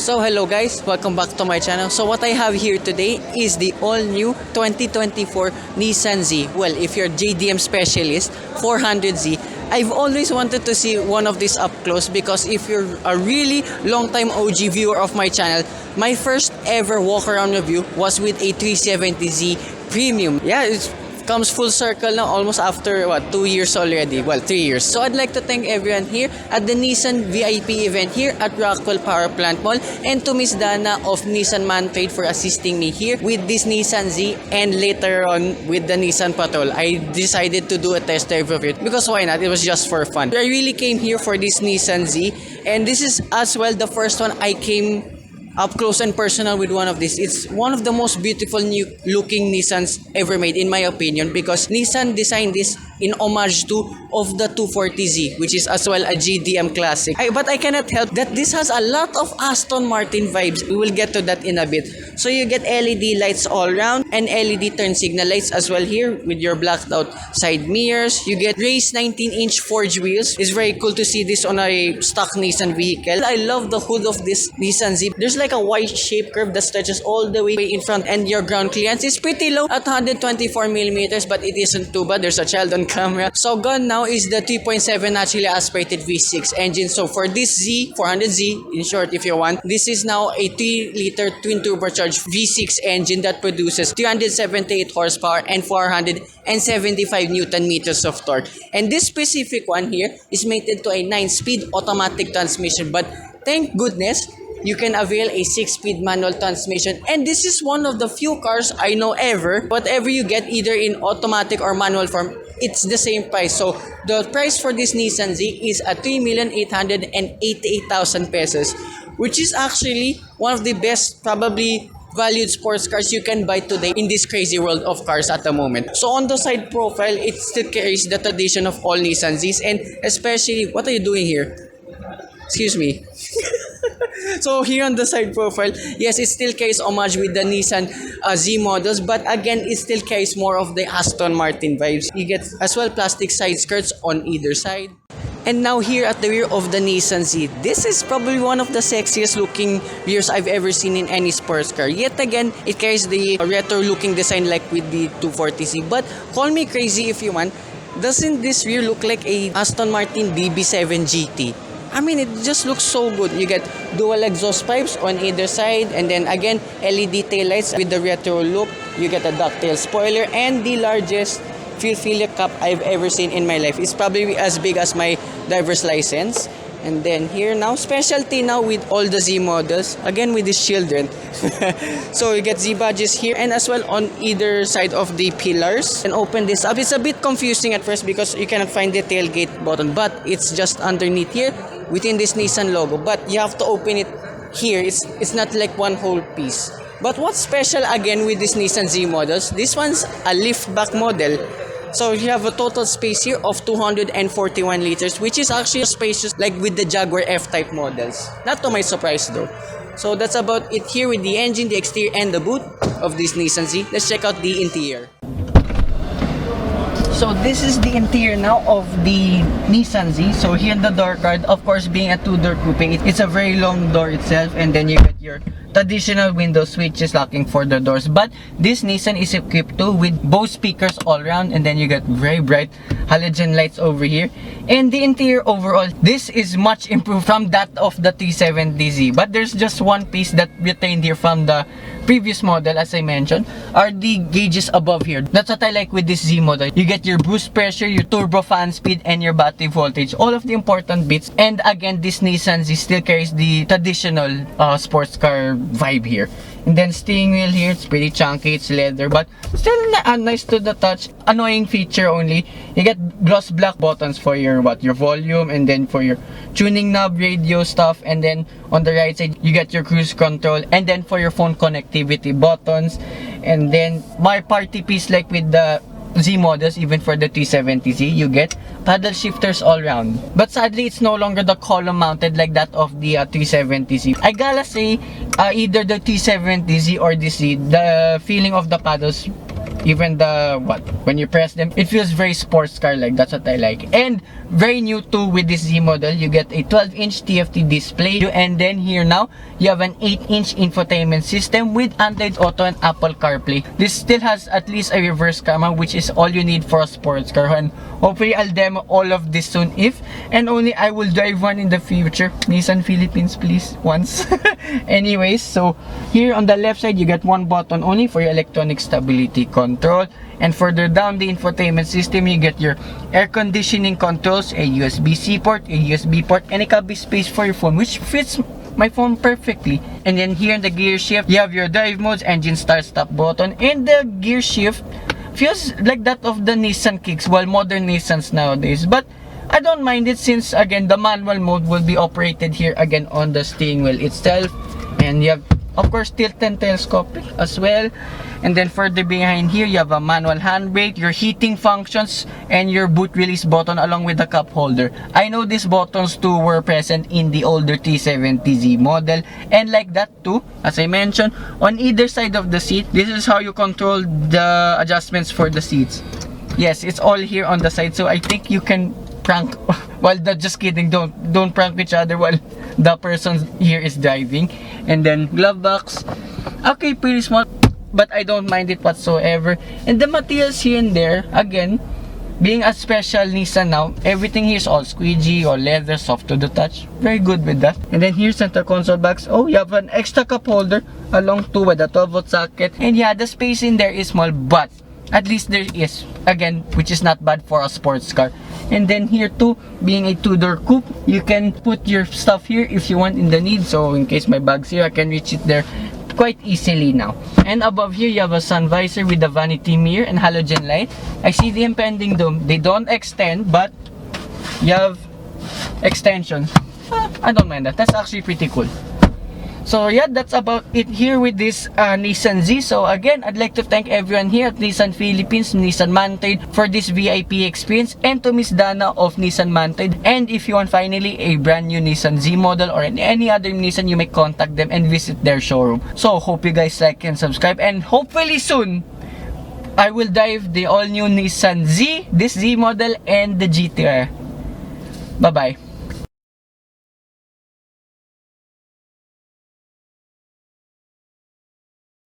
So hello guys, welcome back to my channel. So what I have here today is the all new 2024 Nissan Z. Well, if you're JDM specialist, 400Z. I've always wanted to see one of these up close because if you're a really long time OG viewer of my channel, my first ever walk around review was with a 370Z Premium. Yeah, it comes full circle now, almost after 2 years already. Well, 3 years. So I'd like to thank everyone here at the Nissan VIP event here at Rockwell Power Plant Mall, and to Miss Dana of Nissan Mantrade for assisting me here with this Nissan Z, and later on with the Nissan Patrol. I decided to do a test drive of it because why not? It was just for fun. I really came here for this Nissan Z, and this is as well the first one I came up close and personal with one of these. It's one of the most beautiful new looking Nissans ever made in my opinion, because Nissan designed this in homage to of the 240Z, which is as well a GDM classic. But I cannot help that this has a lot of Aston Martin vibes. We will get to that in a bit. So you get LED lights all around and LED turn signal lights as well here with your blacked out side mirrors. You get raised 19-inch forged wheels. It's very cool to see this on a stock Nissan vehicle. I love the hood of this Nissan Z. There's like a Y-shaped curve that stretches all the way in front, and your ground clearance is pretty low at 124mm, but it isn't too bad. There's a child on camera. So gone now is the 3.7 naturally aspirated V6 engine. So for this Z, 400Z, in short if you want, this is now a 3-liter twin turbocharged V6 engine that produces 378 horsepower and 475 Newton meters of torque. And this specific one here is mated to a 9-speed automatic transmission, but thank goodness you can avail a 6-speed manual transmission, and this is one of the few cars I know ever, whatever you get either in automatic or manual form, it's the same price. So the price for this Nissan Z is at 3,888,000 pesos, which is actually one of the best probably valued sports cars you can buy today in this crazy world of cars at the moment. So on the side profile, it still carries the tradition of all Nissan Zs, and especially, what are you doing here? Excuse me. So here on the side profile, yes, it still carries homage with the Nissan Z models, but again, it still carries more of the Aston Martin vibes. You get as well plastic side skirts on either side. And now here at the rear of the Nissan Z, this is probably one of the sexiest looking rears I've ever seen in any sports car. Yet again, it carries the retro looking design like with the 240Z, but call me crazy if you want, doesn't this rear look like a Aston Martin DB7 GT? I mean, it just looks so good. You get dual exhaust pipes on either side, and then again, LED taillights with the retro look. You get a ducktail spoiler and the largest fuel filler cap I've ever seen in my life. It's probably as big as my driver's license. And then here now, specialty now with all the Z models, again with these children. So you get Z badges here and as well on either side of the pillars. And open this up. It's a bit confusing at first because you cannot find the tailgate button, but it's just underneath here within this Nissan logo. But you have to open it here. It's not like one whole piece. But what's special again with this Nissan Z models, this one's a liftback model. So you have a total space here of 241 liters, which is actually spacious like with the jaguarf-type models. Not to my surprise though. So that's about it here with the engine, the exterior, and the boot of this Nissan Z. Let's check out the interior. So this is the interior now of the Nissan Z. So here the door guard, of course being a 2-door coupe, it's a very long door itself, and then you get your traditional window switches locking for the doors. But this Nissan is equipped too with Bose speakers all around, and then you get very bright halogen lights over here. And the interior overall, this is much improved from that of the 370Z. But there's just one piece that retained here from the previous model, as I mentioned, are the gauges above here. That's what I like with this Z model. You get your boost pressure, your turbo fan speed, and your battery voltage. All of the important bits. And again, this Nissan Z still carries the traditional sports car vibe here. And then steering wheel here, it's pretty chunky, it's leather, but still nice to the touch. Annoying feature only, you get gloss black buttons for your volume, and then for your tuning knob, radio stuff, and then on the right side you get your cruise control, and then for your phone connectivity buttons, and then my party piece like with the Z models, even for the 370Z, you get paddle shifters all around. But sadly, it's no longer the column mounted like that of the 370Z. I gotta say, either the 370Z or the Z, the feeling of the paddles Even the when you press them, it feels very sports car like. That's what I like. And very new too with this Z model, you get a 12-inch TFT display, and then here now you have an 8-inch infotainment system with Android Auto and Apple CarPlay. This still has at least a reverse camera, which is all you need for a sports car, and hopefully I'll demo all of this soon, if and only I will drive one in the future. Nissan Philippines, please, once. Anyways, so here on the left side you get one button only for your electronic stability control, and further down the infotainment system you get your air conditioning controls, a USB-C port, a USB port, and a cubby space for your phone, which fits my phone perfectly. And then here in the gear shift you have your drive modes, engine start stop button, and the gear shift feels like that of the Nissan Kicks, well, modern Nissans nowadays, but I don't mind it, since again the manual mode will be operated here again on the steering wheel itself. And you have of course tilt and telescopic as well. And then further behind here you have a manual handbrake, your heating functions, and your boot release button along with the cup holder. I know these buttons too were present in the older 370Z model, and like that too, as I mentioned, on either side of the seat, this is how you control the adjustments for the seats. Yes, it's all here on the side, so I think you can prank just kidding, don't prank each other while the person here is driving. And then glove box, okay, pretty small, but I don't mind it whatsoever. And the materials here and there, again, being a special Nissan now, everything here is all squeegee or leather, soft to the touch, very good with that. And then here's center console box. Oh, you have an extra cup holder along too with a 12-volt socket, and yeah, the space in there is small, but at least there is, again, which is not bad for a sports car. And then here too, being a two-door coupe, you can put your stuff here if you want in the need. So in case my bag's here, I can reach it there quite easily now. And above here, you have a sun visor with a vanity mirror and halogen light. I see the impending dome. They don't extend, but you have extensions. I don't mind that. That's actually pretty cool. So yeah, that's about it here with this Nissan Z. So again, I'd like to thank everyone here at Nissan Philippines, Nissan Mantrade for this VIP experience, and to Miss Dana of Nissan Mantrade. And if you want finally a brand new Nissan Z model or any other Nissan, you may contact them and visit their showroom. So hope you guys like and subscribe, and hopefully soon I will drive the all new Nissan Z, this Z model, and the GTR. Bye bye.